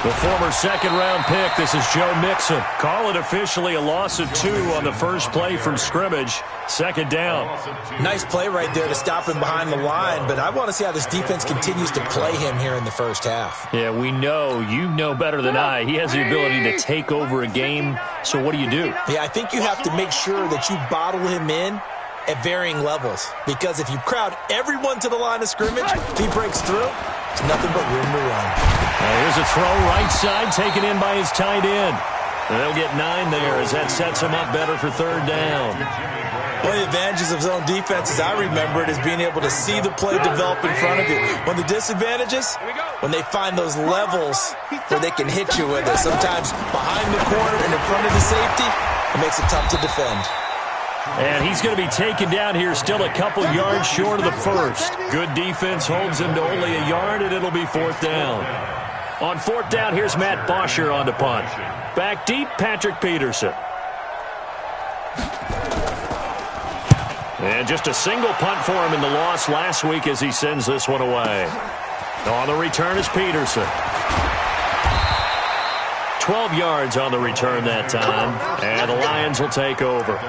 The former second-round pick, this is Joe Mixon. Call it officially a loss of 2 on the first play from scrimmage. Second down. Nice play right there to stop him behind the line, but I want to see how this defense continues to play him here in the first half. Yeah, we know. You know better than I. He has the ability to take over a game, so what do? Yeah, I think you have to make sure that you bottle him in at varying levels, because if you crowd everyone to the line of scrimmage, if he breaks through, it's nothing but room to run. Here's a throw right side taken in by his tight end. They'll get 9 there as that sets him up better for third down. One of the advantages of zone defense, as I remember it, is being able to see the play develop in front of you. One of the disadvantages, when they find those levels where they can hit you with it. Sometimes behind the corner and in front of the safety, it makes it tough to defend. And he's going to be taken down here still a couple yards short of the first. Good defense holds him to only a yard, and it'll be fourth down. On fourth down, here's Matt Bosher on the punt. Back deep, Patrick Peterson. And just a single punt for him in the loss last week as he sends this one away. On the return is Peterson. 12 yards on the return that time, and the Lions will take over.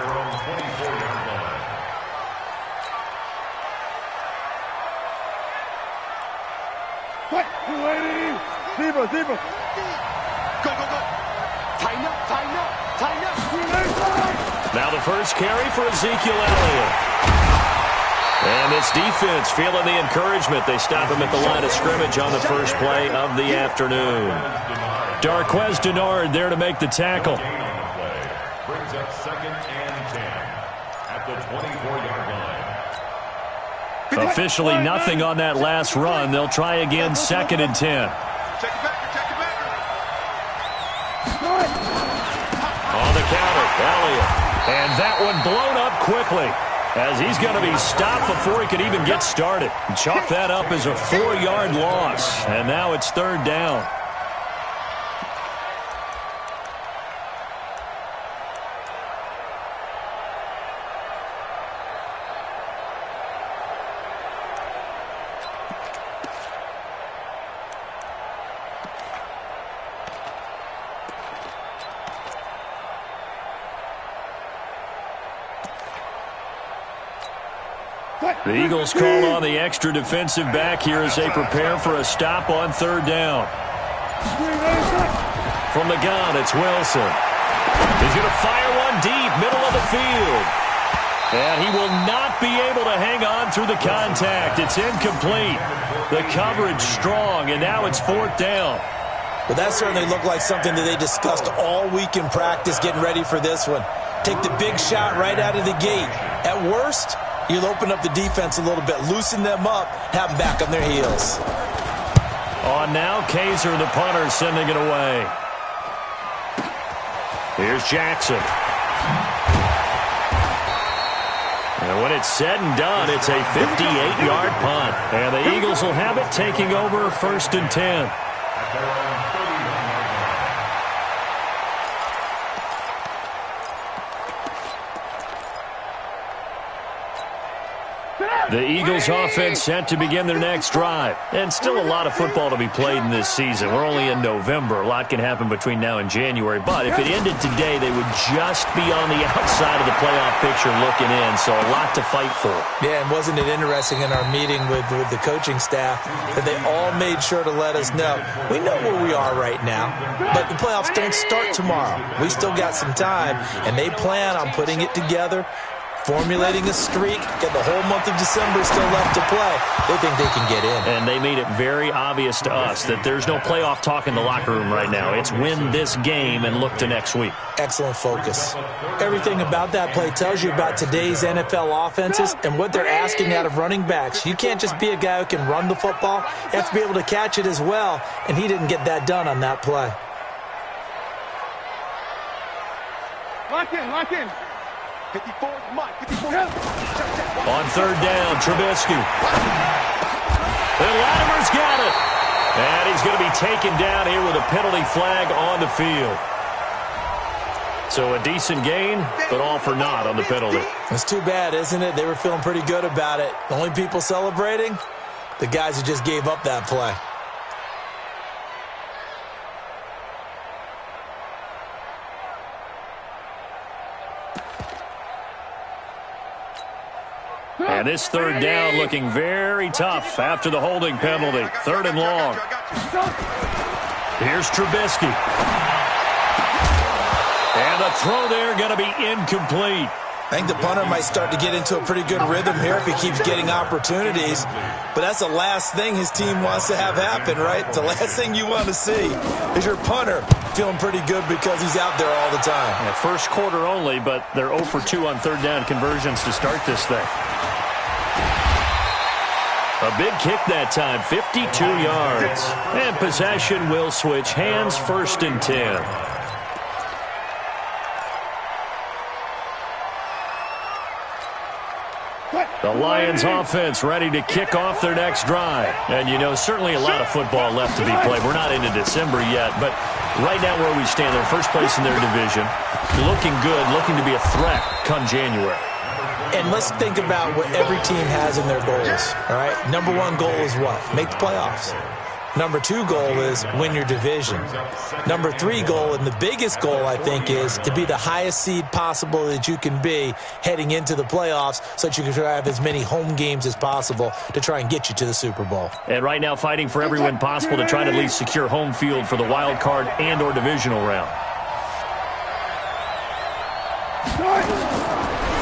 Zebra. Go. Tighten up. Now the first carry for Ezekiel Elliott. And this defense feeling the encouragement. They stop him at the line of scrimmage on the first play of the afternoon. Darqueze Dennard there to make the tackle. Brings up 2nd and 10 at the 24-yard line. Officially nothing on that last run. They'll try again 2nd and 10. On the counter, Elliott. And that one blown up quickly as he's going to be stopped before he can even get started. Chalk that up as a 4-yard loss. And now it's third down. The Eagles call on the extra defensive back here as they prepare for a stop on third down. From the gun, it's Wilson. He's going to fire one deep, middle of the field. And he will not be able to hang on through the contact. It's incomplete. The coverage strong, and now it's fourth down. Well, that certainly looked like something that they discussed all week in practice getting ready for this one. Take the big shot right out of the gate. At worst, you'll open up the defense a little bit, loosen them up, have them back on their heels. On now, Kaiser, the punter, sending it away. Here's Jackson. And when it's said and done, it's a 58-yard punt. And the Eagles will have it taking over 1st and 10. The Eagles offense set to begin their next drive. And still a lot of football to be played in this season. We're only in November. A lot can happen between now and January. But if it ended today, they would just be on the outside of the playoff picture looking in. So a lot to fight for. Yeah, and wasn't it interesting in our meeting with the coaching staff that they all made sure to let us know, we know where we are right now, but the playoffs don't start tomorrow. We still got some time, and they plan on putting it together, formulating a streak, get the whole month of December still left to play. They think they can get in. And they made it very obvious to us that there's no playoff talk in the locker room right now. It's win this game and look to next week. Excellent focus. Everything about that play tells you about today's NFL offenses and what they're asking out of running backs. You can't just be a guy who can run the football. You have to be able to catch it as well, and he didn't get that done on that play. Lock in. 54, Mike, 54. On third down, Trubisky. And Latimer's got it. And he's going to be taken down here with a penalty flag on the field. So a decent gain, but all for naught on the penalty. It's too bad, isn't it? They were feeling pretty good about it. The only people celebrating, the guys who just gave up that play. And this third down looking very tough after the holding penalty. 3rd and long. Here's Trubisky. And the throw there going to be incomplete. I think the punter might start to get into a pretty good rhythm here if he keeps getting opportunities. But that's the last thing his team wants to have happen, right? The last thing you want to see is your punter feeling pretty good because he's out there all the time. Yeah, first quarter only, but they're 0 for 2 on third down conversions to start this thing. A big kick that time, 52 yards. And possession will switch hands, 1st and 10. The Lions offense ready to kick off their next drive. And, you know, certainly a lot of football left to be played. We're not into December yet, but right now where we stand, they're first place in their division. Looking good, looking to be a threat come January. And let's think about what every team has in their goals, all right? Number 1 goal is what? Make the playoffs. Number 2 goal is win your division. Number 3 goal, and the biggest goal, I think, is to be the highest seed possible that you can be heading into the playoffs so that you can have as many home games as possible to try and get you to the Super Bowl. And right now fighting for every win possible to try to at least secure home field for the wild card and or divisional round.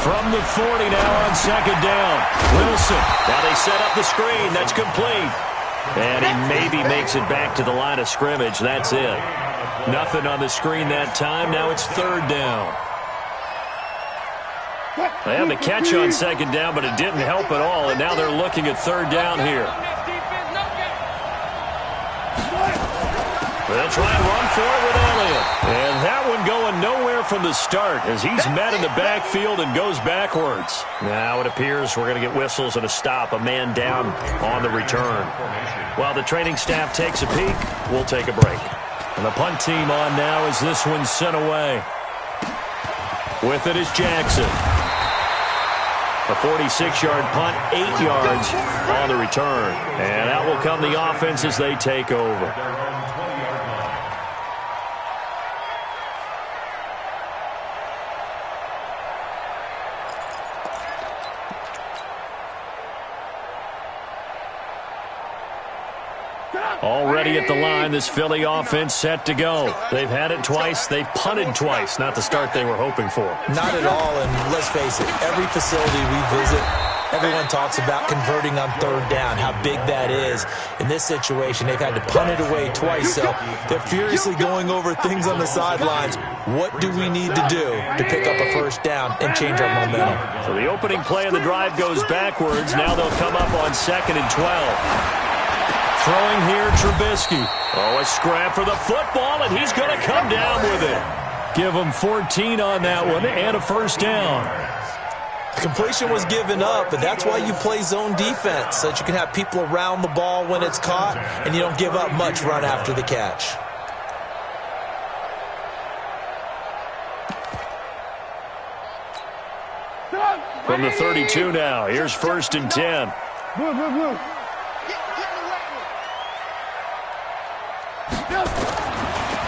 From the 40 now on 2nd down. Wilson. Now they set up the screen. That's complete. And he maybe makes it back to the line of scrimmage. That's it. Nothing on the screen that time. Now it's 3rd down. They had the catch on 2nd down, but it didn't help at all. And now they're looking at 3rd down here. They'll try and run for it with Elliott. And that one going nowhere from the start as he's met in the backfield and goes backwards. Now it appears we're going to get whistles and a stop. A man down on the return. While the training staff takes a peek, we'll take a break. And the punt team on now as this one's sent away. With it is Jackson. A 46-yard punt, 8 yards on the return. And out will come the offense as they take over. Already at the line, this Philly offense set to go. They've had it twice. They've punted twice. Not the start they were hoping for. Not at all, and let's face it, every facility we visit, everyone talks about converting on 3rd down, how big that is. In this situation, they've had to punt it away twice, so they're furiously going over things on the sidelines. What do we need to do to pick up a 1st down and change our momentum? So the opening play of the drive goes backwards. Now they'll come up on 2nd and 12. Throwing here, Trubisky. Oh, a scrap for the football, and he's going to come down with it. Give him 14 on that one and a 1st down. Completion was given up, but that's why you play zone defense, so that you can have people around the ball when it's caught, and you don't give up much run after the catch. From the 32 now, here's 1st and 10.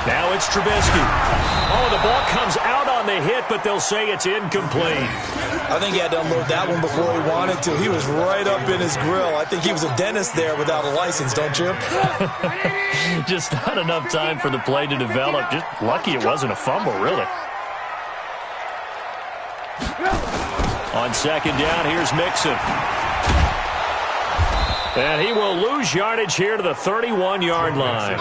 Now it's Trubisky. Oh, the ball comes out on the hit, but they'll say it's incomplete. I think he had to unload that one before he wanted to. He was right up in his grill. I think he was a dentist there without a license, don't you? Just not enough time for the play to develop. Just lucky it wasn't a fumble, really. On 2nd down, here's Mixon. And he will lose yardage here to the 31-yard line.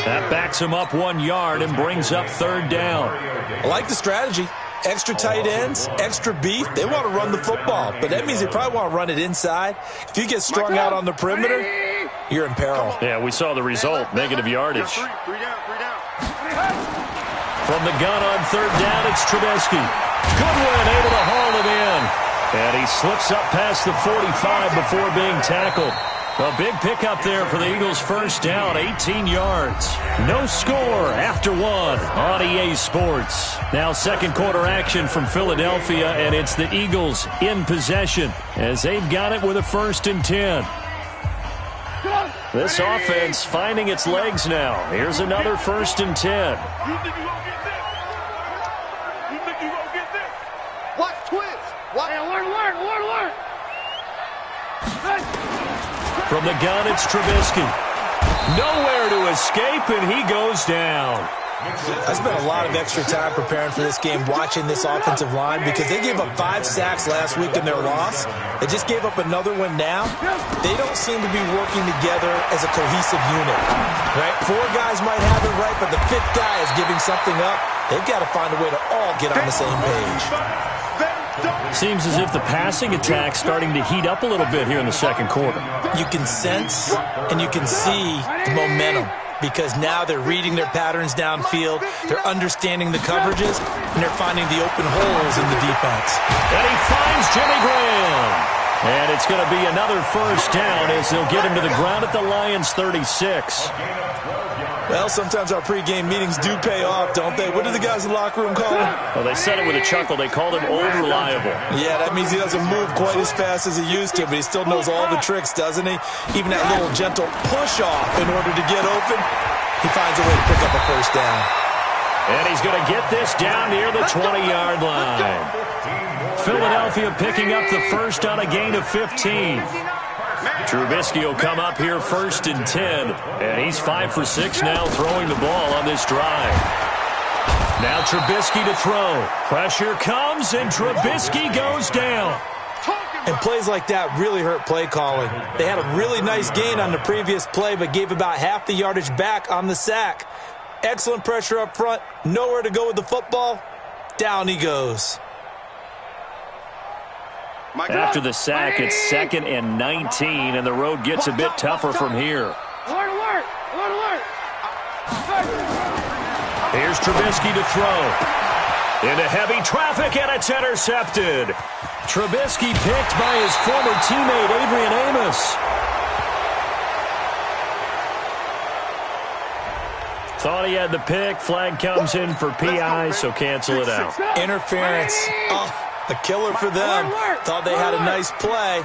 That backs him up 1 yard and brings up 3rd down. I like the strategy. Extra tight ends, extra beef. They want to run the football, but that means they probably want to run it inside. If you get strung out on the perimeter, you're in peril. Yeah, we saw the result, negative yardage. From the gun on 3rd down, it's Trubisky. Goodwin able to haul it in. And he slips up past the 45 before being tackled. A big pickup there for the Eagles' first down, 18 yards. No score after one on EA Sports. Now second quarter action from Philadelphia, and it's the Eagles in possession as they've got it with a 1st and 10. This offense finding its legs now. Here's another 1st and 10. You think you gonna get this? You think you gonna get this? Watch twist. Watch. Hey, alert. From the gun, it's Trubisky. Nowhere to escape, and he goes down. I spent a lot of extra time preparing for this game watching this offensive line because they gave up 5 sacks last week in their loss. They just gave up another one now. They don't seem to be working together as a cohesive unit. Right? 4 guys might have it right, but the 5th guy is giving something up. They've got to find a way to all get on the same page. Seems as if the passing attack's starting to heat up a little bit here in the second quarter. You can sense and you can see the momentum because now they're reading their patterns downfield, they're understanding the coverages, and they're finding the open holes in the defense. And he finds Jimmy Graham. And it's going to be another 1st down as they'll get him to the ground at the Lions' 36. Well, sometimes our pregame meetings do pay off, don't they? What do the guys in the locker room call him? Well, they said it with a chuckle. They called him old reliable. Yeah, that means he doesn't move quite as fast as he used to, but he still knows all the tricks, doesn't he? Even that little gentle push-off in order to get open, he finds a way to pick up a 1st down. And he's going to get this down near the 20-yard line. Philadelphia picking up the first on a gain of 15. Trubisky will come up here 1st and 10. And he's 5 for 6 now throwing the ball on this drive. Now Trubisky to throw. Pressure comes, and Trubisky goes down. And plays like that really hurt play calling. They had a really nice gain on the previous play, but gave about half the yardage back on the sack. Excellent pressure up front. Nowhere to go with the football. Down he goes. After the sack, it's 2nd and 19, and the road gets a bit tougher from here. Here's Trubisky to throw. Into heavy traffic, and it's intercepted. Trubisky picked by his former teammate, Adrian Amos. Thought he had the pick. Flag comes in for PI, so cancel it out. Interference. Oh. A killer for them. Thought they had a nice play.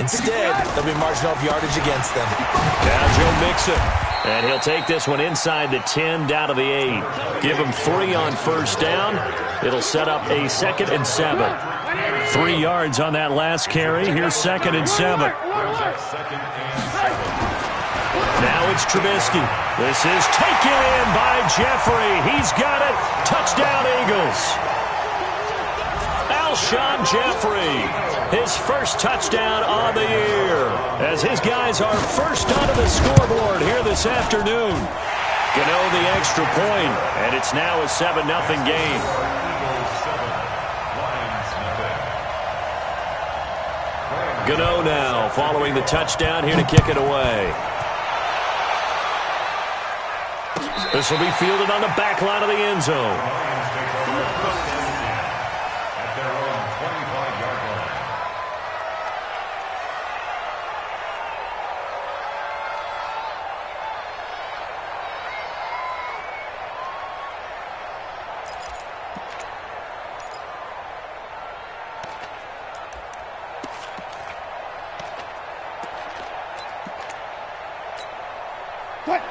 Instead, they'll be marching up yardage against them. Now Joe Mixon. And he'll take this one inside the 10 down to the 8. Give him 3 on 1st down. It'll set up a 2nd and 7. 3 yards on that last carry. Here's 2nd and 7. Now it's Trubisky. This is taken in by Jeffrey. He's got it. Touchdown, Eagles. Alshon Jeffrey, his first touchdown on the year, as his guys are first onto the scoreboard here this afternoon. Gano the extra point, and it's now a 7-0 game. Gano now following the touchdown here to kick it away. This will be fielded on the back line of the end zone.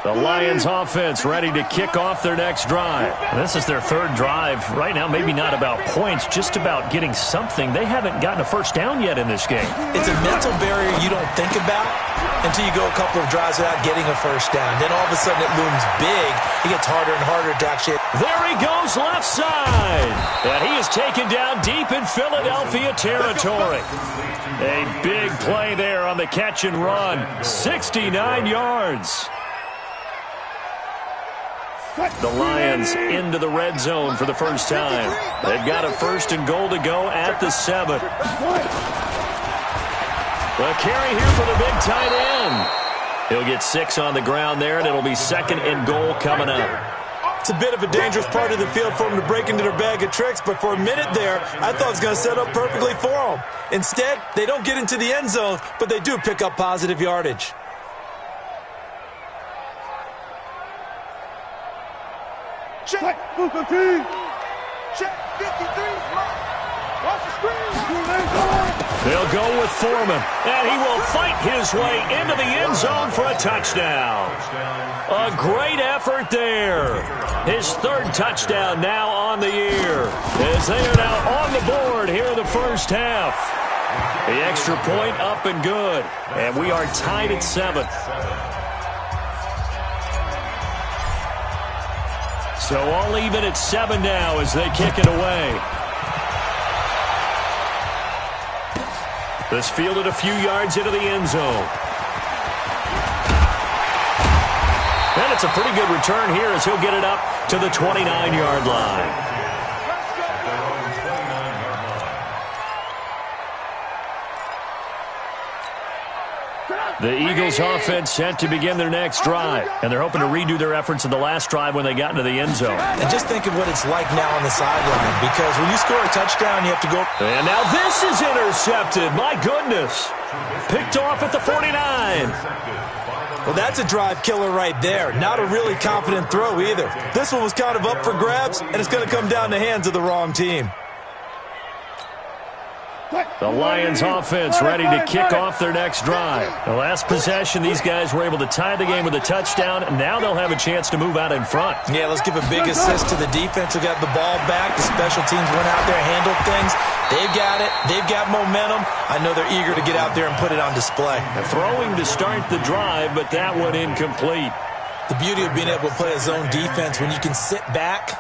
The Lions offense ready to kick off their next drive. This is their 3rd drive. Right now, maybe not about points, just about getting something. They haven't gotten a 1st down yet in this game. It's a mental barrier you don't think about until you go a couple of drives without getting a 1st down. Then all of a sudden it looms big. It gets harder and harder to actually. There he goes left side. And he is taken down deep in Philadelphia territory. A big play there on the catch and run. 69 yards. The Lions into the red zone for the first time. They've got a 1st and goal to go at the 7. The carry here for the big tight end. He'll get 6 on the ground there, and it'll be 2nd and goal coming up. It's a bit of a dangerous part of the field for them to break into their bag of tricks, but for a minute there, I thought it was going to set up perfectly for them. Instead, they don't get into the end zone, but they do pick up positive yardage. Check, 53. Check, 53. Watch the screen. They'll go with Foreman, and he will fight his way into the end zone for a touchdown. A great effort there. His third touchdown now on the year, as they are now on the board here in the first half. The extra point up and good, and we are tied at 7. So all even at 7 now as they kick it away. This fielded a few yards into the end zone. And it's a pretty good return here as he'll get it up to the 29-yard line. The Eagles offense set to begin their next drive, and they're hoping to redo their efforts in the last drive when they got into the end zone. And just think of what it's like now on the sideline, because when you score a touchdown, you have to go. And now this is intercepted. My goodness. Picked off at the 49. Well, that's a drive killer right there. Not a really confident throw either. This one was kind of up for grabs, and it's going to come down the hands of the wrong team. The Lions offense ready to kick off their next drive. The last possession, these guys were able to tie the game with a touchdown, and now they'll have a chance to move out in front. Yeah, let's give a big assist to the defense who got the ball back. The special teams went out there, handled things. They've got it. They've got momentum. I know they're eager to get out there and put it on display. Throwing to start the drive, but that one incomplete. The beauty of being able to play a zone defense, when you can sit back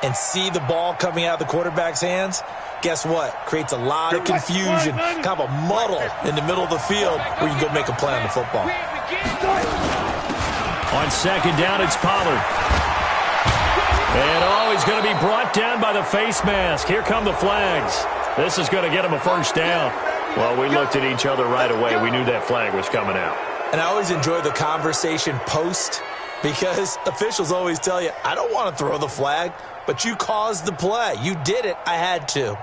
and see the ball coming out of the quarterback's hands, guess what? Creates a lot of confusion, kind of a muddle in the middle of the field where you go make a play on the football. On second down, it's Pollard. And he's going to be brought down by the face mask. Here come the flags. This is going to get him a first down. Well, we looked at each other right away. We knew that flag was coming out. And I always enjoy the conversation post, because officials always tell you, I don't want to throw the flag, but you caused the play. You did it. I had to.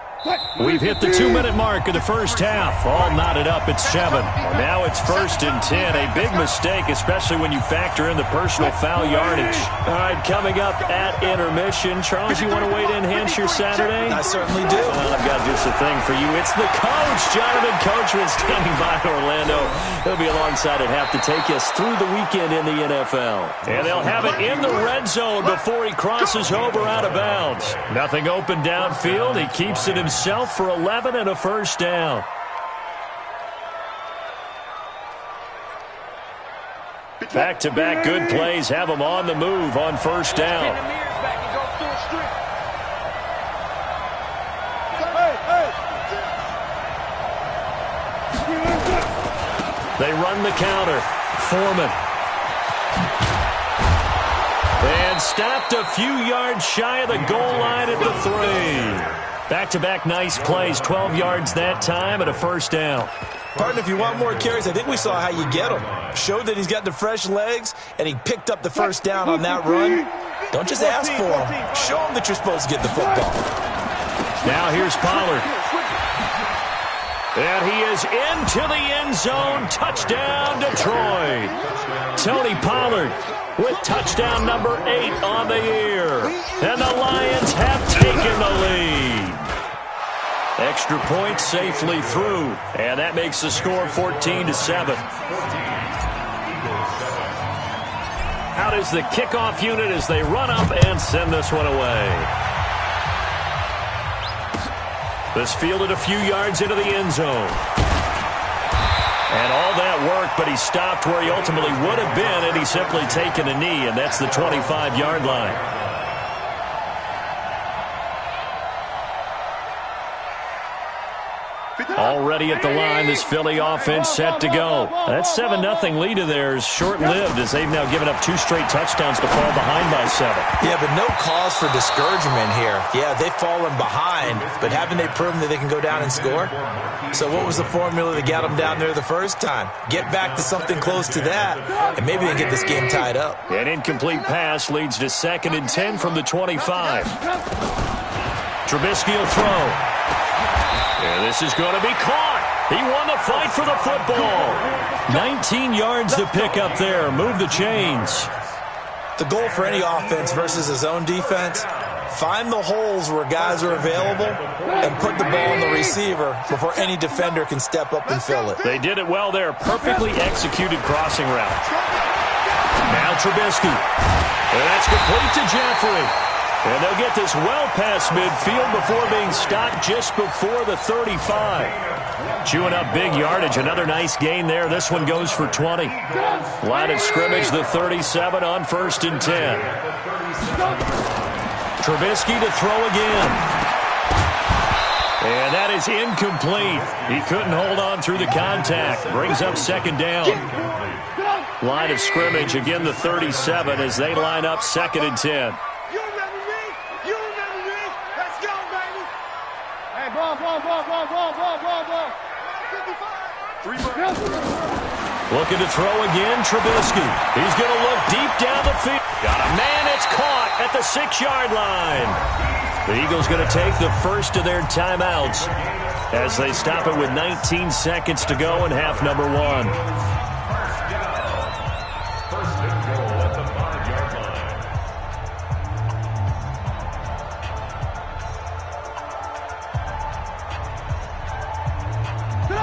We've hit the 2-minute mark of the first half. All knotted up at 7. Now it's 1st and 10. A big mistake, especially when you factor in the personal foul yardage. All right, coming up at intermission. Charles, you want to wait to enhance your Saturday? I certainly do. Well, I've got just a thing for you. It's the coach, Jonathan Coachman, standing by in Orlando. He'll be alongside at half to take us through the weekend in the NFL. And they'll have it in the red zone before he crosses over out of bounds. Nothing open downfield. He keeps it himself for 11 and a first down. Back-to-back good plays have him on the move on first down. They run the counter. Foreman. And stopped a few yards shy of the goal line at the 3. Back-to-back nice plays, 12 yards that time and a first down. Partner, if you want more carries, I think we saw how you get them. Showed that he's got the fresh legs, and he picked up the first down on that run. Don't just ask for them. Show them that you're supposed to get the football. Now here's Pollard. And he is into the end zone. Touchdown, Detroit. Tony Pollard with touchdown number 8 on the year. And the Lions have taken the lead. Extra point safely through. And that makes the score 14-7. Out is the kickoff unit as they run up and send this one away. This fielded a few yards into the end zone. And all that work, but he stopped where he ultimately would have been, and he's simply taken a knee, and that's the 25-yard line. Already at the line, this Philly offense set to go. That 7-0 lead of theirs short-lived as they've now given up 2 straight touchdowns to fall behind by 7. Yeah, but no cause for discouragement here. Yeah, they've fallen behind, but haven't they proven that they can go down and score? So what was the formula that got them down there the first time? Get back to something close to that, and maybe they get this game tied up. An incomplete pass leads to 2nd and 10 from the 25. Trubisky will throw. Yeah, this is going to be caught. He won the fight for the football. 19 yards to pick up there. Move the chains. The goal for any offense versus a zone defense, find the holes where guys are available and put the ball on the receiver before any defender can step up and fill it. They did it well there. Perfectly executed crossing route. Now Trubisky. And that's complete to Jeffrey. And they'll get this well past midfield before being stopped just before the 35. Chewing up big yardage. Another nice gain there. This one goes for 20. Line of scrimmage, the 37 on 1st and 10. Trubisky to throw again. And that is incomplete. He couldn't hold on through the contact. Brings up 2nd down. Line of scrimmage, again the 37 as they line up 2nd and 10. Looking to throw again, Trubisky. He's going to look deep down the field. Got a man, it's caught at the 6-yard line. The Eagles going to take the first of their timeouts as they stop it with 19 seconds to go in half number 1.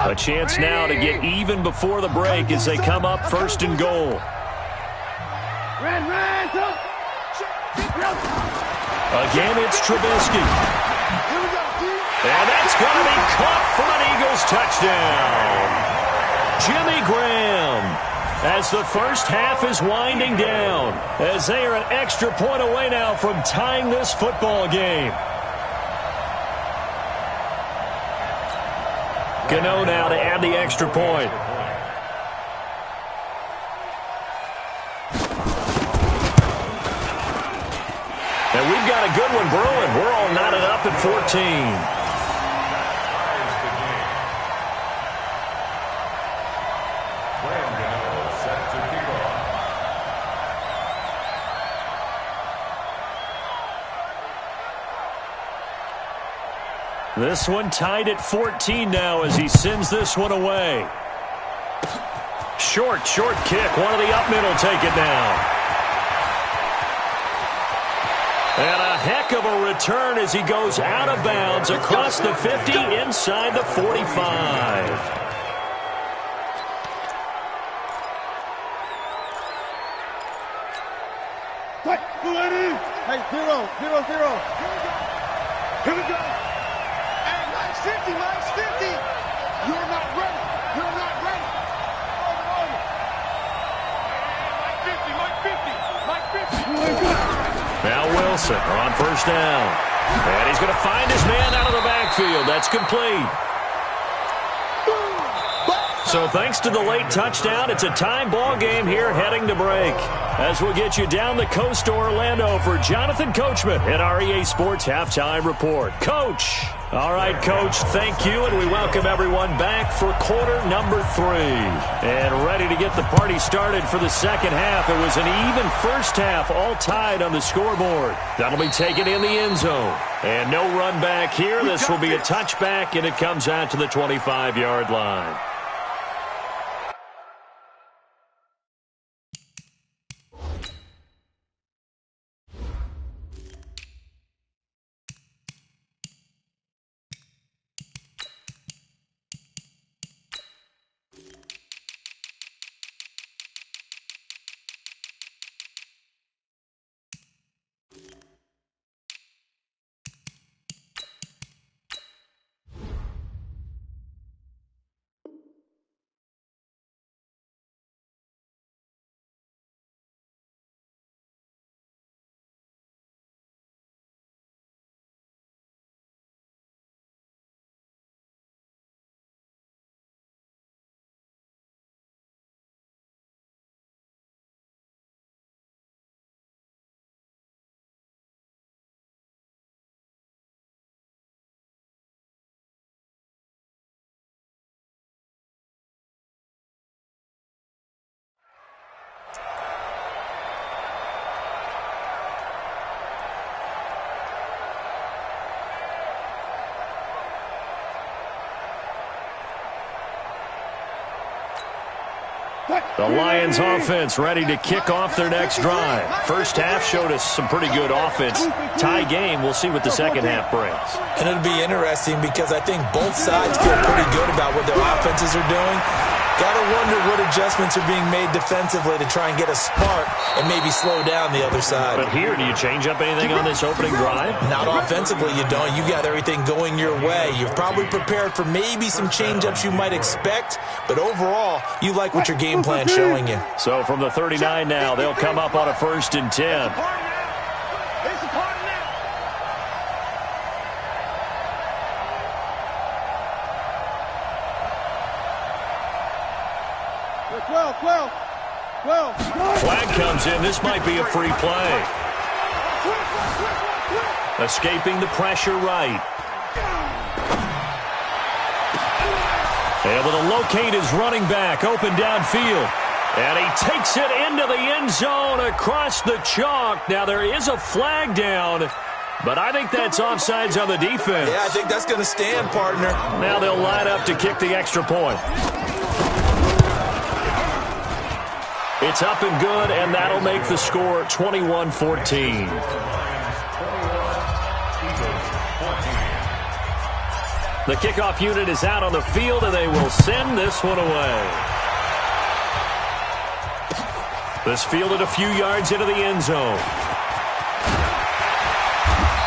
A chance now to get even before the break as they come up 1st and goal. Again, it's Trubisky. And that's going to be caught for an Eagles touchdown. Jimmy Graham, as the first half is winding down, as they are an extra point away now from tying this football game. Gano now to add the extra point. And we've got a good one brewing. We're all knotted up at 14. This one tied at 14 now as he sends this one away. Short kick. One of the up middle take it now. And a heck of a return as he goes out of bounds across the 50 inside the 45. Hey, 0-0. Here we go. And Mike's 50. You're not ready. Mike 50. Now Wilson on 1st down. And he's going to find his man out of the backfield. That's complete. So thanks to the late touchdown, it's a time ball game here heading to break. As we'll get you down the coast to Orlando for Jonathan Coachman at our EA Sports Halftime Report. Coach. All right, Coach, thank you, and we welcome everyone back for quarter number 3. And ready to get the party started for the second half. It was an even first half, all tied on the scoreboard. That'll be taken in the end zone. And no run back here. This will be a touchback, and it comes out to the 25-yard line. The Lions offense ready to kick off their next drive. First half showed us some pretty good offense. Tie game, we'll see what the second half brings. And it'll be interesting because I think both sides feel pretty good about what their offenses are doing. Got to wonder what adjustments are being made defensively to try and get a spark and maybe slow down the other side. But here, do you change up anything on this opening drive? Not offensively, you don't. You got everything going your way. You've probably prepared for maybe some change-ups you might expect, but overall, you like what your game plan's showing you. So from the 39 now, they'll come up on a 1st and 10. Flag comes in. This might be a free play. Escaping the pressure right. Able to locate his running back open downfield. And he takes it into the end zone across the chalk. Now there is a flag down, but I think that's offsides on the defense. Yeah, I think that's going to stand, partner. Now they'll line up to kick the extra point. It's up and good, and that'll make the score 21-14. The kickoff unit is out on the field, and they will send this one away. This fielded a few yards into the end zone.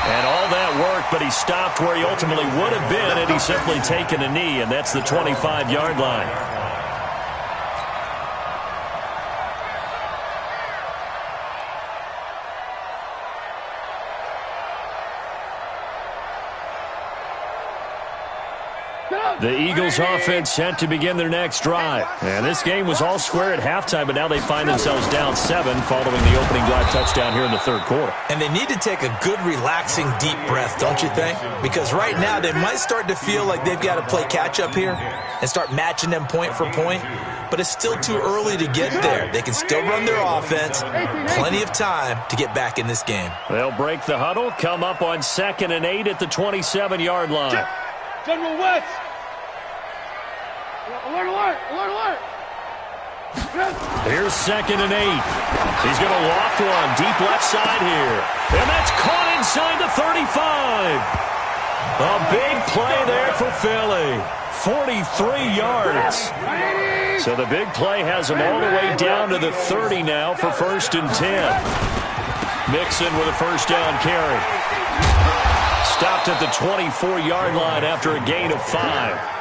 And all that work, but he stopped where he ultimately would have been had he simply taken a knee, and that's the 25-yard line. The Eagles offense set to begin their next drive. And this game was all square at halftime, but now they find themselves down 7 following the opening drive touchdown here in the third quarter. And they need to take a good, relaxing, deep breath, don't you think? Because right now they might start to feel like they've got to play catch-up here and start matching them point for point. But it's still too early to get there. They can still run their offense. Plenty of time to get back in this game. They'll break the huddle, come up on 2nd and 8 at the 27-yard line. General West. Alert, alert, alert, alert. Here's 2nd and 8. He's going to loft one deep left side here. And that's caught inside the 35. A big play there for Philly. 43 yards. So the big play has him all the way down to the 30 now for 1st and 10. Mixon with a first down carry. Stopped at the 24-yard line after a gain of 5.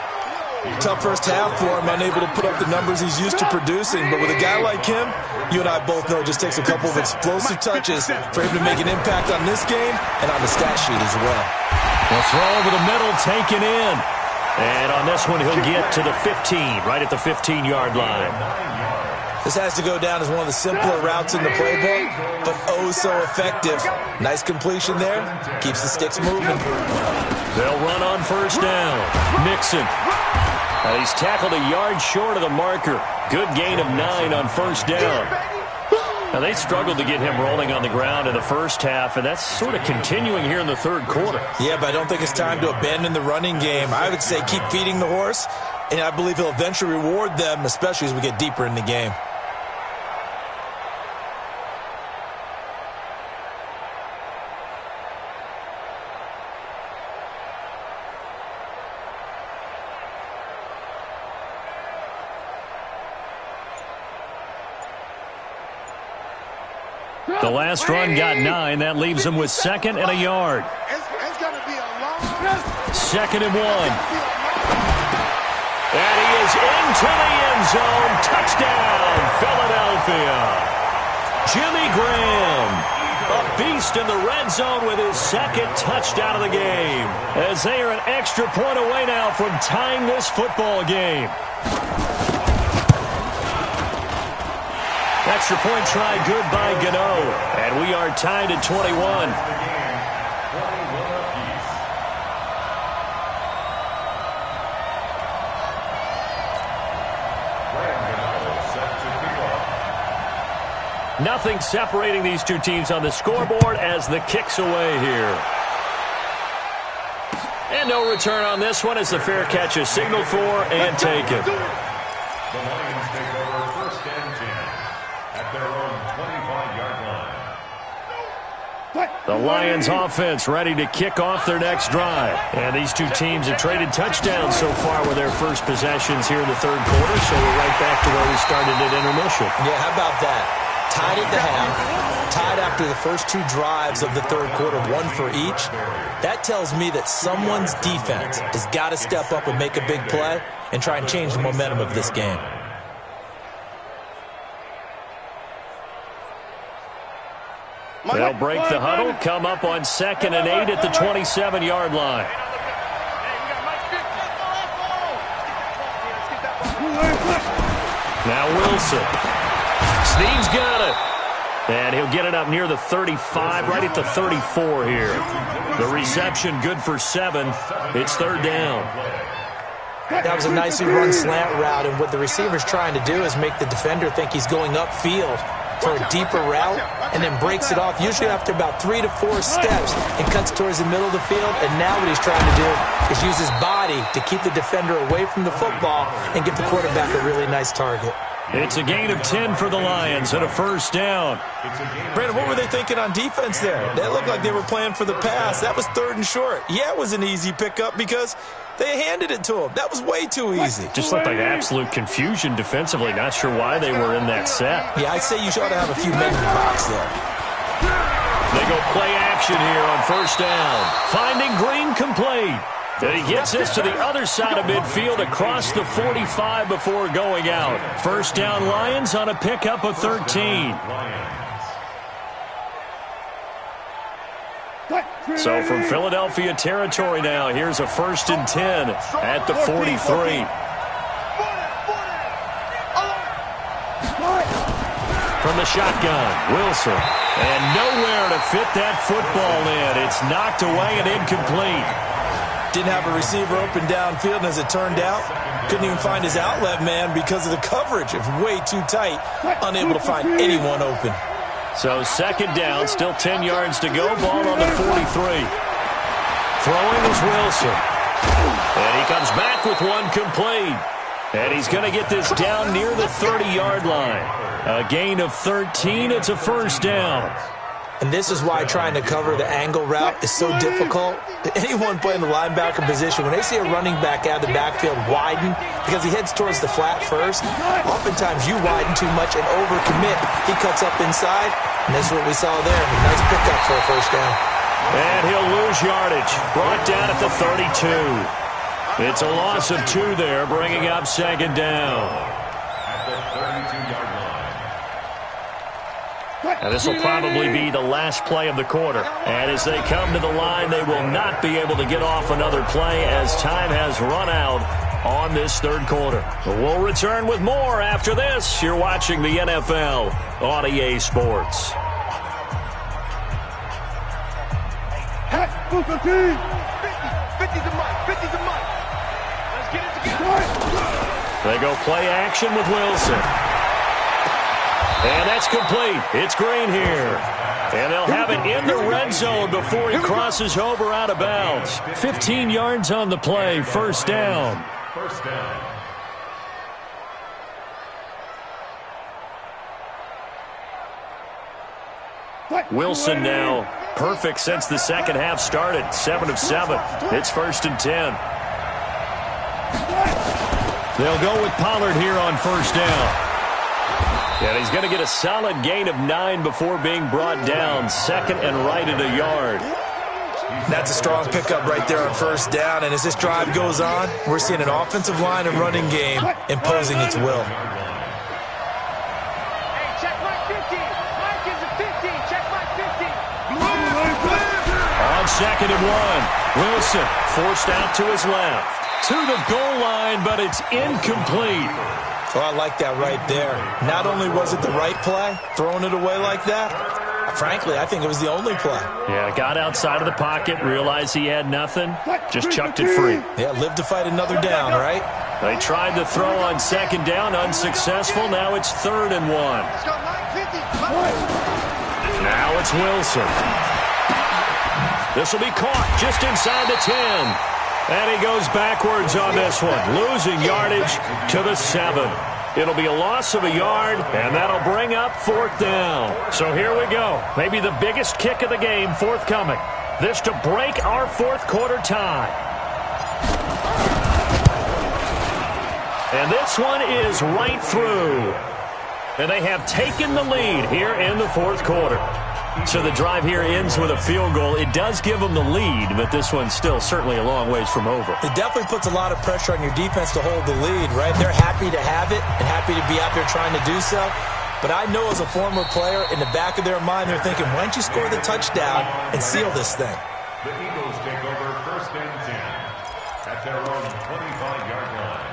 Tough first half for him, unable to put up the numbers he's used to producing. But with a guy like him, you and I both know it just takes a couple of explosive touches for him to make an impact on this game and on the stat sheet as well. The throw over the middle taken in. And on this one, he'll get to the 15, right at the 15-yard line. This has to go down as one of the simpler routes in the playbook, but oh so effective. Nice completion there. Keeps the sticks moving. They'll run on first down. Mixon. And he's tackled a yard short of the marker. Good gain of 9 on first down. Now, they struggled to get him rolling on the ground in the first half, and that's sort of continuing here in the third quarter. Yeah, but I don't think it's time to abandon the running game. I would say keep feeding the horse, and I believe he'll eventually reward them, especially as we get deeper in the game. The last run got 9. That leaves him with 2nd and a yard. It's going to be a long 2nd and 1. And he is into the end zone. Touchdown, Philadelphia. Jimmy Graham, a beast in the red zone with his 2nd touchdown of the game. As they are an extra point away now from tying this football game. Extra point try good by Gano. And we are tied at 21. Nothing separating these two teams on the scoreboard as the kick's away here. And no return on this one as the fair catch is signaled for and taken. The Lions take over 1st and 10 at their own 25-yard line. The Lions offense ready to kick off their next drive. And these two teams have traded touchdowns so far with their first possessions here in the third quarter, so we're right back to where we started at intermission. Yeah, how about that? Tied at the half, tied after the first two drives of the third quarter, one for each. That tells me that someone's defense has got to step up and make a big play and try and change the momentum of this game. They'll break the huddle, come up on 2nd and 8 at the 27-yard line. Now Wilson. Snead's got it. And he'll get it up near the 35, right at the 34 here. The reception good for 7. It's 3rd down. That was a nicely run slant route, and what the receiver's trying to do is make the defender think he's going upfield for a deeper route, and then breaks it off, usually after about 3 to 4 steps, and cuts towards the middle of the field. And now what he's trying to do is use his body to keep the defender away from the football and give the quarterback a really nice target. It's a gain of 10 for the Lions and a 1st down. Brandon, what were they thinking on defense there? That looked like they were playing for the pass. That was 3rd and short. Yeah, it was an easy pickup because they handed it to him. That was way too easy. Just looked like absolute confusion defensively. Not sure why they were in that set. Yeah, I'd say you ought to have a few men in the box there. They go play action here on 1st down. Finding Green complete. And he gets this to the other side of midfield across the 45 before going out. 1st down Lions on a pickup of 13. So from Philadelphia territory now, here's a 1st and 10 at the 43. From the shotgun, Wilson. And nowhere to fit that football in. It's knocked away and incomplete. Didn't have a receiver open downfield, and as it turned out, couldn't even find his outlet man because of the coverage. It was way too tight, unable to find anyone open. So 2nd down, still 10 yards to go, ball on the 43. Throwing is Wilson. And he comes back with one complete. And he's going to get this down near the 30-yard line. A gain of 13, it's a 1st down. And this is why trying to cover the angle route is so difficult. Anyone playing the linebacker position, when they see a running back out of the backfield widen because he heads towards the flat first, oftentimes you widen too much and overcommit. He cuts up inside, and that's what we saw there. A nice pickup for a 1st down. And he'll lose yardage. Brought down at the 32. It's a loss of 2 there, bringing up 2nd down. At the 32-yard line. And this will probably be the last play of the quarter. And as they come to the line, they will not be able to get off another play as time has run out on this 3rd quarter. We'll return with more after this. You're watching the NFL on EA Sports. They go play action with Wilson. And that's complete. It's Green here. And they'll have it in the red zone before he crosses over out of bounds. 15 yards on the play. 1st down. 1st down. Wilson now perfect since the 2nd half started. 7 of 7. It's 1st and 10. They'll go with Pollard here on 1st down. And he's going to get a solid gain of 9 before being brought down. 2nd and right at a yard. That's a strong pickup right there on 1st down. And as this drive goes on, we're seeing an offensive line and running game imposing its will. Hey, check my 50. Mike is a 50. Check my 50. On 2nd and 1, Wilson forced out to his left. To the goal line, but it's incomplete. Oh, I like that right there. Not only was it the right play, throwing it away like that, frankly, I think it was the only play. Yeah, got outside of the pocket, realized he had nothing, just chucked it free. Yeah, live to fight another down, right? They tried to throw on 2nd down, unsuccessful. Now it's 3rd and 1. Now it's Wilson. This will be caught just inside the 10. And he goes backwards on this one, losing yardage to the 7. It'll be a loss of a yard, and that'll bring up 4th down. So here we go. Maybe the biggest kick of the game forthcoming. This to break our 4th quarter tie. And this one is right through. And they have taken the lead here in the 4th quarter. So the drive here ends with a field goal. It does give them the lead, but this one's still certainly a long ways from over. It definitely puts a lot of pressure on your defense to hold the lead, right? They're happy to have it and happy to be out there trying to do so. But I know as a former player, in the back of their mind, they're thinking, why don't you score the touchdown and seal this thing? The Eagles take over 1st and 10 at their own 25-yard line.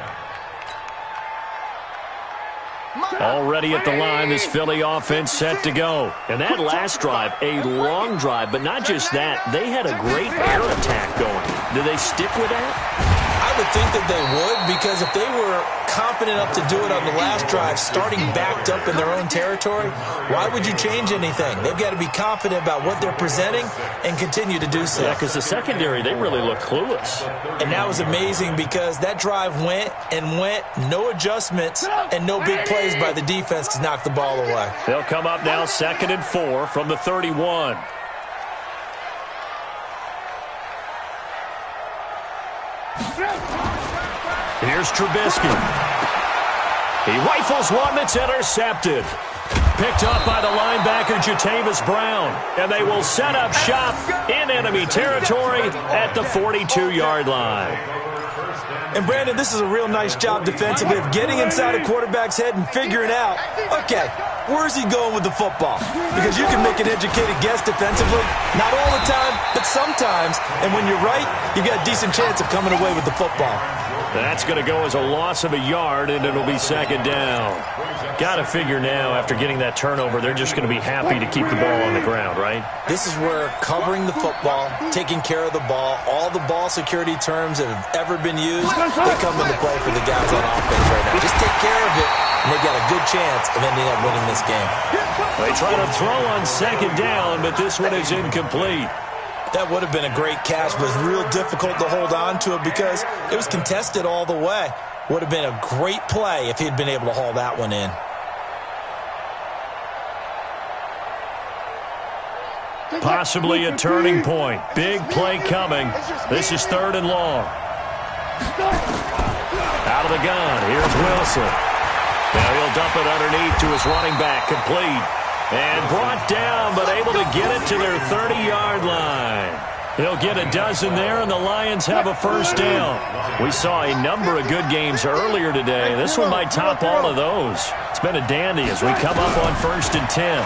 Already at the line, this Philly offense set to go. And that last drive, a long drive, but not just that. They had a great air attack going. Do they stick with that? I would think that they would, because if they were confident enough to do it on the last drive, starting backed up in their own territory, why would you change anything? They've got to be confident about what they're presenting and continue to do so. Yeah, because the secondary, they really look clueless. And that was amazing because that drive went and went, no adjustments and no big plays by the defense to knock the ball away. They'll come up now 2nd and 4 from the 31. Here's Trubisky. He rifles one that's intercepted. Picked up by the linebacker, Jatavis Brown. And they will set up shop in enemy territory at the 42-yard line. And, Brandon, this is a real nice job defensively of getting inside a quarterback's head and figuring out, okay, where's he going with the football? Because you can make an educated guess defensively. Not all the time, but sometimes. And when you're right, you've got a decent chance of coming away with the football. That's going to go as a loss of a yard, and it'll be 2nd down. Got to figure now, after getting that turnover, they're just going to be happy to keep the ball on the ground, right? This is where covering the football, taking care of the ball, all the ball security terms that have ever been used, they come into play for the guys on offense right now. Just take care of it, and they've got a good chance of ending up winning this game. They try to throw on 2nd down, but this one is incomplete. That would have been a great catch, but it was real difficult to hold on to it because it was contested all the way. Would have been a great play if he'd been able to haul that one in. Possibly a turning point. Big play coming. This is 3rd and long. Out of the gun. Here's Wilson. Now he'll dump it underneath to his running back. Complete. And brought down, but able to get it to their 30-yard line. They'll get a dozen there, and the Lions have a 1st down. We saw a number of good games earlier today. This one might top all of those. It's been a dandy as we come up on 1st and 10.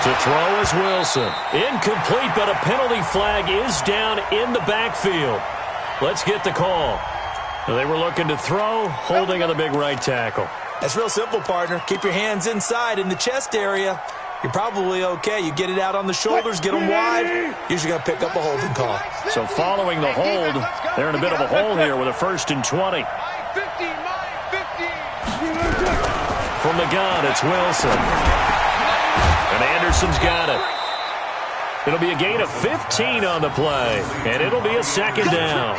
To throw is Wilson. Incomplete, but a penalty flag is down in the backfield. Let's get the call. They were looking to throw, holding on the big right tackle. That's real simple, partner. Keep your hands inside in the chest area. You're probably okay. You get it out on the shoulders, get them wide. Usually going to pick up a holding call. So following the hold, they're in a bit of a hole here with a 1st and 20. From the gun, it's Wilson. And Anderson's got it. It'll be a gain of 15 on the play, and it'll be a 2nd down.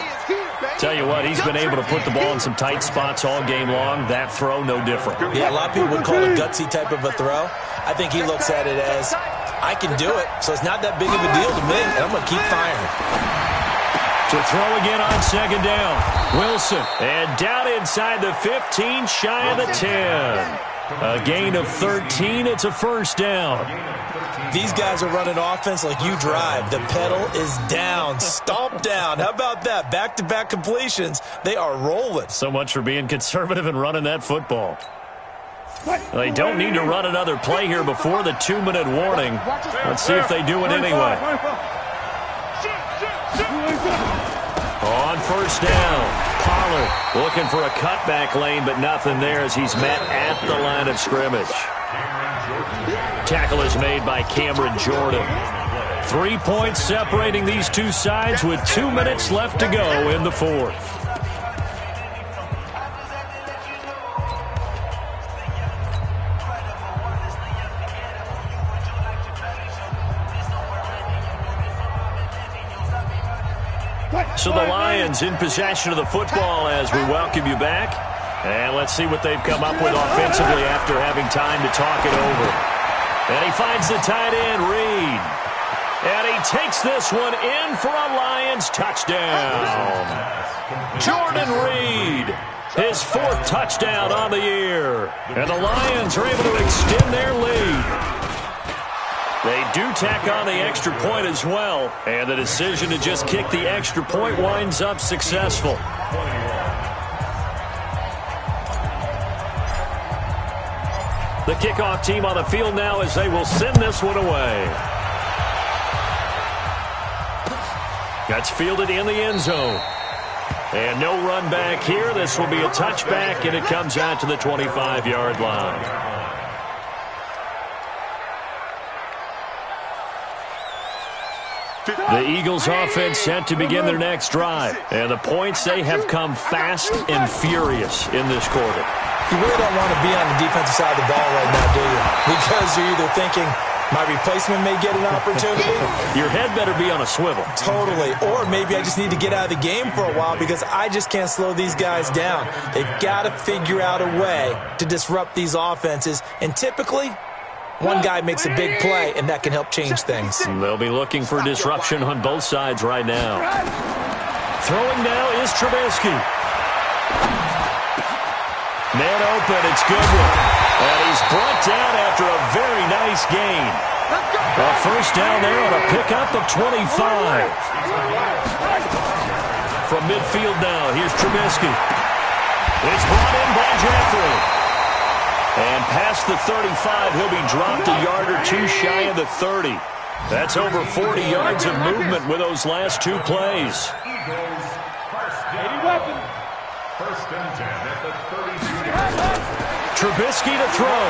Tell you what, he's been able to put the ball in some tight spots all game long. That throw, no different. Yeah, a lot of people would call it a gutsy type of a throw. I think he looks at it as, I can do it, so it's not that big of a deal to me, and I'm going to keep firing. To throw again on 2nd down. Wilson, and down inside the 15, shy of the 10. A gain of 13, it's a 1st down. These guys are running offense like you drive. The pedal is down, stomp down. How about that? Back-to-back completions. They are rolling. So much for being conservative and running that football. They don't need to run another play here before the 2-minute warning. Let's see if they do it anyway. On 1st down, Pollard looking for a cutback lane, but nothing there as he's met at the line of scrimmage. Tackle is made by Cameron Jordan. 3 points separating these two sides with 2 minutes left to go in the 4th. So the Lions in possession of the football as we welcome you back. And let's see what they've come up with offensively after having time to talk it over. And he finds the tight end, Reed. And he takes this one in for a Lions touchdown. Jordan Reed, his 4th touchdown on the year. And the Lions are able to extend their lead. They do tack on the extra point as well. And the decision to just kick the extra point winds up successful. The kickoff team on the field now as they will send this one away. That's fielded in the end zone. And no run back here. This will be a touchback, and it comes out to the 25-yard line. The Eagles offense set to begin their next drive. And the points, they have come fast and furious in this quarter. You really don't want to be on the defensive side of the ball right now, do you? Because you're either thinking, my replacement may get an opportunity. Your head better be on a swivel. Totally. Or maybe I just need to get out of the game for a while because I just can't slow these guys down. They've got to figure out a way to disrupt these offenses. And typically, one guy makes a big play, and that can help change things. They'll be looking for disruption on both sides right now. Throwing now is Trubisky. Man open, it's Goodwin. And he's brought down after a very nice gain. A first down there on a pickup of 25. From midfield now, here's Trubisky. It's brought in by Jeffrey. And past the 35, he'll be dropped a yard or two shy of the 30. That's over 40 yards of movement with those last 2 plays. First and 10 at the 32. Trubisky to throw.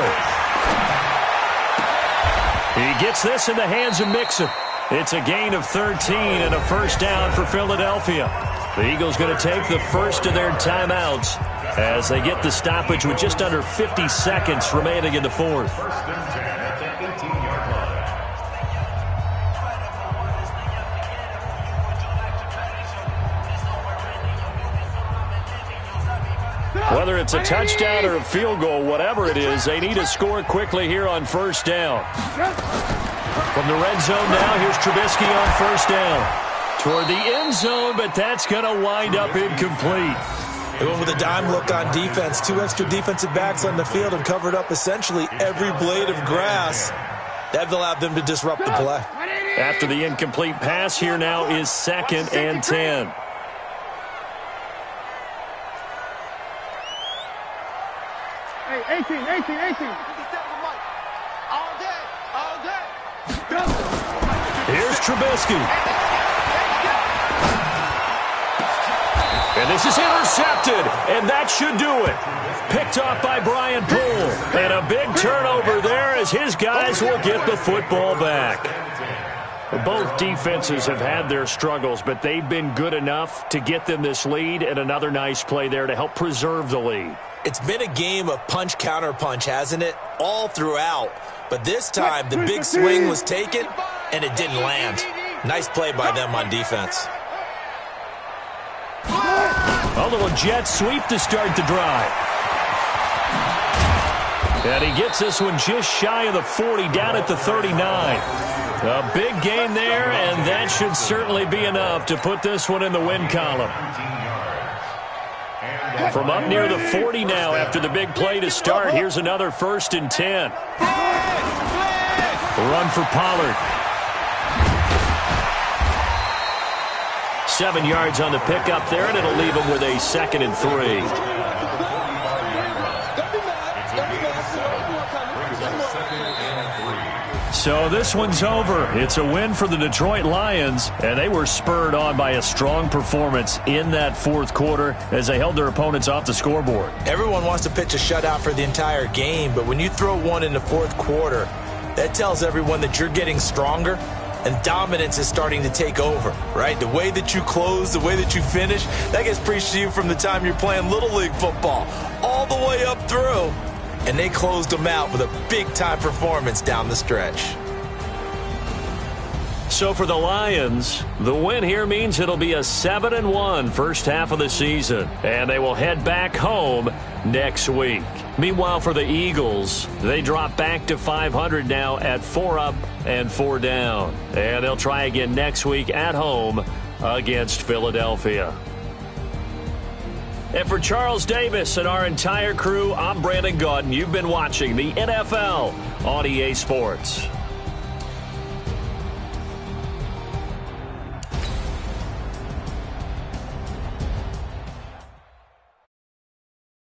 He gets this in the hands of Mixon. It's a gain of 13 and a first down for Philadelphia. The Eagles going to take the first of their timeouts as they get the stoppage with just under 50 seconds remaining in the 4th. First and 10 at the 18-yard line. Whether it's a touchdown or a field goal, whatever it is, they need to score quickly here on first down. From the red zone now, here's Trubisky on first down. Toward the end zone, but that's going to wind up incomplete. They went with a dime look on defense. 2 extra defensive backs on the field and covered up essentially every blade of grass. That allowed them to disrupt the play. After the incomplete pass, here now is 2nd and 10. Hey, 18. All day. Here's Trubisky. And this is intercepted, and that should do it. Picked off by Brian Poole. And a big turnover there as his guys will get the football back. Both defenses have had their struggles, but they've been good enough to get them this lead, and another nice play there to help preserve the lead. It's been a game of punch-counter-punch, hasn't it? All throughout. But this time, the big swing was taken, and it didn't land. Nice play by them on defense. A little jet sweep to start the drive. And he gets this one just shy of the 40, down at the 39. A big gain there, and that should certainly be enough to put this one in the win column. From up near the 40 now after the big play to start, here's another 1st and 10. Run for Pollard. 7 yards on the pickup there, and it'll leave him with a 2nd and 3. So this one's over. It's a win for the Detroit Lions, and they were spurred on by a strong performance in that 4th quarter as they held their opponents off the scoreboard. Everyone wants to pitch a shutout for the entire game, but when you throw one in the 4th quarter, that tells everyone that you're getting stronger and dominance is starting to take over, right? The way that you close, the way that you finish, that gets preached to you from the time you're playing Little League football all the way up through. And they closed them out with a big-time performance down the stretch. So for the Lions, the win here means it'll be a 7-1 first half of the season. And they will head back home next week. Meanwhile, for the Eagles, they drop back to 500 now at 4 up and 4 down. And they'll try again next week at home against Philadelphia. And for Charles Davis and our entire crew, I'm Brandon Gaudin. You've been watching the NFL on EA Sports.